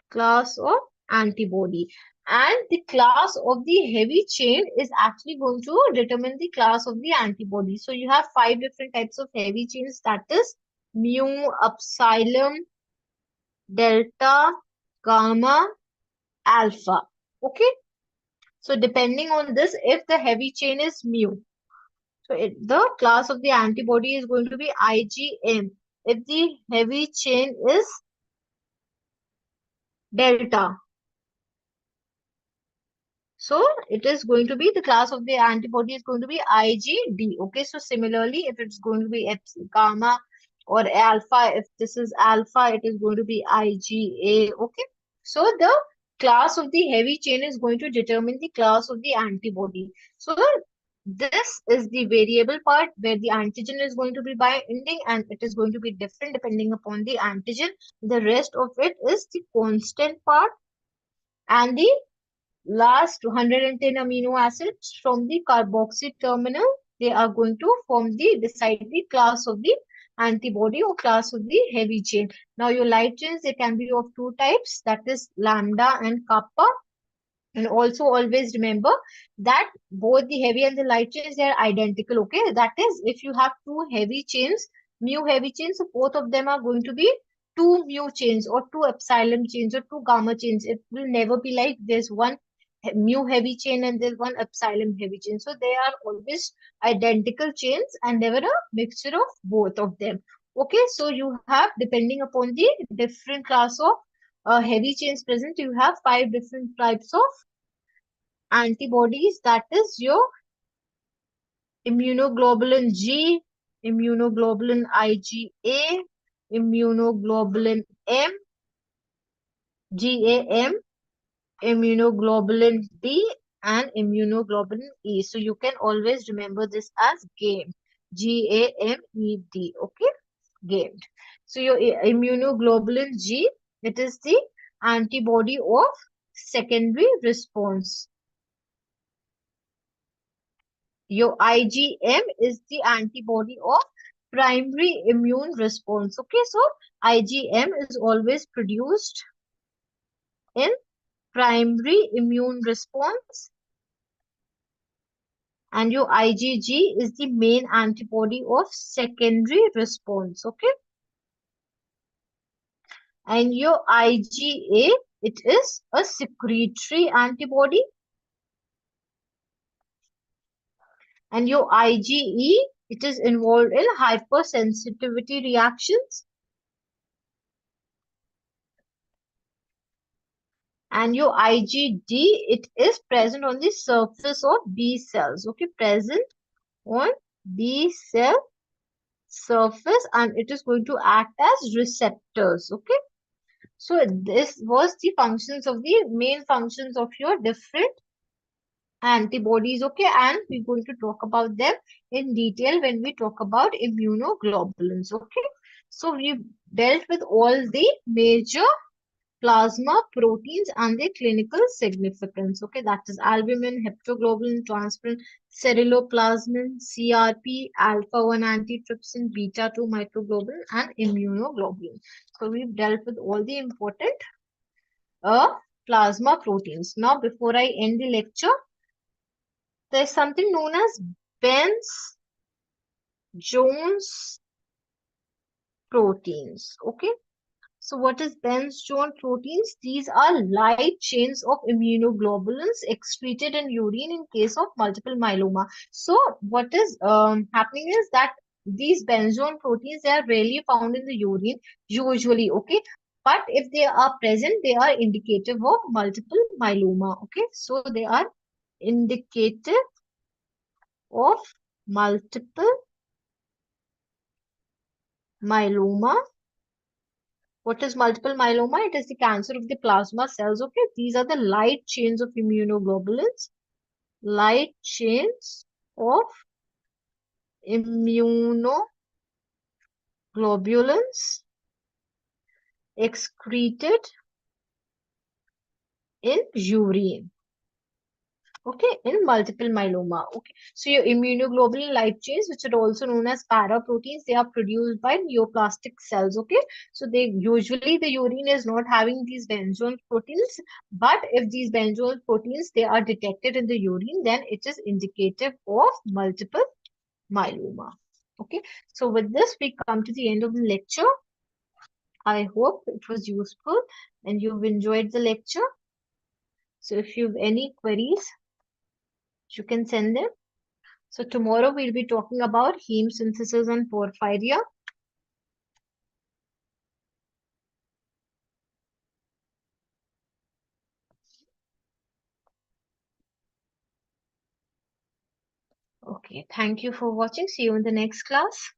class of antibody. And the class of the heavy chain is actually going to determine the class of the antibody. So you have 5 different types of heavy chains, that is mu, epsilon, delta, gamma, alpha. Okay, so depending on this, if the heavy chain is mu, so the class of the antibody is going to be IgM. If the heavy chain is delta, so it is going to be, the class of the antibody is going to be IgD. Okay, so similarly, if it's going to be gamma or alpha, if this is alpha, it is going to be IgA. Okay, so the class of the heavy chain is going to determine the class of the antibody. So this is the variable part where the antigen is going to be binding and it is going to be different depending upon the antigen. The rest of it is the constant part, and the last 110 amino acids from the carboxy terminal, they are going to form the decide the class of the antibody or class of the heavy chain. Now your light chains, they can be of two types, that is lambda and kappa. And also always remember that both the heavy and the light chains, they are identical. Okay, that is, if you have two heavy chains, mu heavy chains, so both of them are going to be two mu chains or two epsilon chains or two gamma chains. It will never be like there's one mu heavy chain and there's one epsilon heavy chain. So they are always identical chains and never a mixture of both of them. Okay, so you have, depending upon the different class of heavy chains present, you have 5 different types of antibodies. That is your immunoglobulin G, immunoglobulin IgA, immunoglobulin M, GAM, immunoglobulin D, and immunoglobulin E. So you can always remember this as GAME, GAMED. Okay, GAMED. So your immunoglobulin G, it is the antibody of secondary response. Your IgM is the antibody of primary immune response. Okay, so IgM is always produced in primary immune response, and your IgG is the main antibody of secondary response. Okay, and your IgA, it is a secretory antibody, and your IgE, it is involved in hypersensitivity reactions. And your IgD, it is present on the surface of B cells. Okay, present on B cell surface, and it is going to act as receptors. Okay, so this was the functions of the main functions of your different antibodies. Okay, and we're going to talk about them in detail when we talk about immunoglobulins. Okay, so we've dealt with all the major plasma proteins and their clinical significance. Okay, that is albumin, heptoglobin, transferrin, ceruloplasmin, CRP, alpha 1 antitrypsin, beta 2 microglobulin, and immunoglobulin. So we've dealt with all the important uh, plasma proteins. Now, before I end the lecture, there's something known as Benz Jones proteins. Okay, so what is Benz-Jones proteins? These are light chains of immunoglobulins excreted in urine in case of multiple myeloma. So what is happening is that these Benz-Jones proteins, they are rarely found in the urine usually, okay? But if they are present, they are indicative of multiple myeloma, okay? So they are indicative of multiple myeloma. What is multiple myeloma? It is the cancer of the plasma cells. Okay, these are the light chains of immunoglobulins. Light chains of immunoglobulins excreted in urine. Okay, in multiple myeloma. Okay, so your immunoglobulin light chains, which are also known as paraproteins, they are produced by neoplastic cells. Okay, so they usually the urine is not having these benzoyl proteins, but if these benzoyl proteins they are detected in the urine, then it is indicative of multiple myeloma. Okay, so with this we come to the end of the lecture. I hope it was useful and you've enjoyed the lecture. So if you have any queries, you can send them. So tomorrow we'll be talking about heme synthesis and porphyria. Okay, thank you for watching. See you in the next class.